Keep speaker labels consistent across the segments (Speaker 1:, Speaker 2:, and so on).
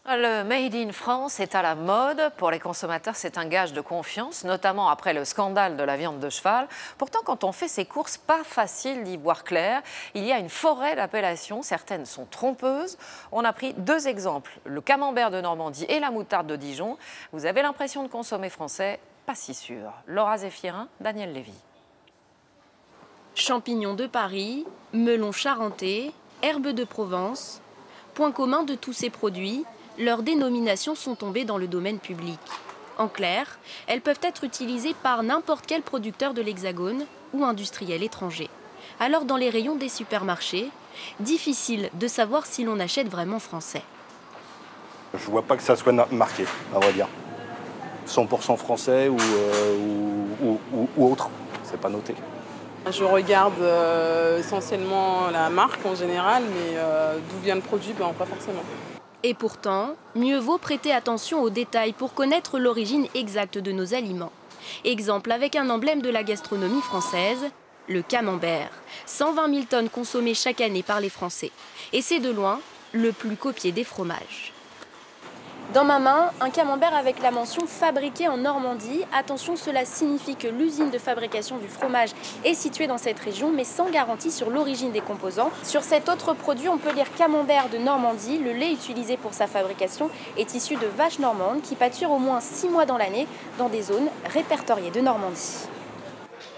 Speaker 1: Le Made in France est à la mode. Pour les consommateurs, c'est un gage de confiance, notamment après le scandale de la viande de cheval. Pourtant, quand on fait ses courses, pas facile d'y voir clair. Il y a une forêt d'appellations, certaines sont trompeuses. On a pris deux exemples, le camembert de Normandie et la moutarde de Dijon. Vous avez l'impression de consommer français, pas si sûr. Laura Zéphirin, Daniel Lévy.
Speaker 2: Champignons de Paris, melons charentais, herbes de Provence. Point commun de tous ces produits, leurs dénominations sont tombées dans le domaine public. En clair, elles peuvent être utilisées par n'importe quel producteur de l'Hexagone ou industriel étranger. Alors dans les rayons des supermarchés, difficile de savoir si l'on achète vraiment français.
Speaker 3: Je vois pas que ça soit marqué, à vrai dire. 100% français ou autre, c'est pas noté.
Speaker 4: Je regarde essentiellement la marque en général, mais d'où vient le produit, pas forcément.
Speaker 2: Et pourtant, mieux vaut prêter attention aux détails pour connaître l'origine exacte de nos aliments. Exemple avec un emblème de la gastronomie française, le camembert. 120 000 tonnes consommées chaque année par les Français. Et c'est de loin le plus copié des fromages. Dans ma main, un camembert avec la mention « fabriqué en Normandie ». Attention, cela signifie que l'usine de fabrication du fromage est située dans cette région, mais sans garantie sur l'origine des composants. Sur cet autre produit, on peut lire « camembert de Normandie ». Le lait utilisé pour sa fabrication est issu de vaches normandes qui pâturent au moins 6 mois dans l'année dans des zones répertoriées de Normandie.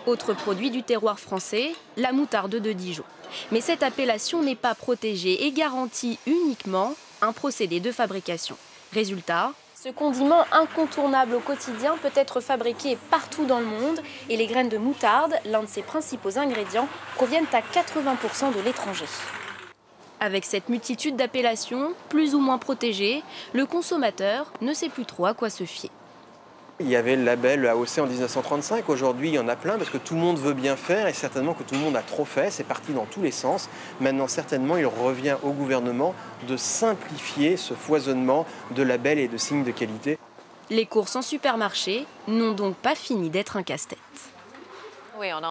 Speaker 2: Autre produit du terroir français, la moutarde de Dijon. Mais cette appellation n'est pas protégée et garantit uniquement un procédé de fabrication. Résultat, ce condiment incontournable au quotidien peut être fabriqué partout dans le monde et les graines de moutarde, l'un de ses principaux ingrédients, proviennent à 80% de l'étranger. Avec cette multitude d'appellations, plus ou moins protégées, le consommateur ne sait plus trop à quoi se fier.
Speaker 5: Il y avait le label AOC en 1935, aujourd'hui il y en a plein parce que tout le monde veut bien faire et certainement que tout le monde a trop fait, c'est parti dans tous les sens. Maintenant certainement il revient au gouvernement de simplifier ce foisonnement de labels et de signes de qualité.
Speaker 2: Les courses en supermarché n'ont donc pas fini d'être un casse-tête.
Speaker 1: Oui,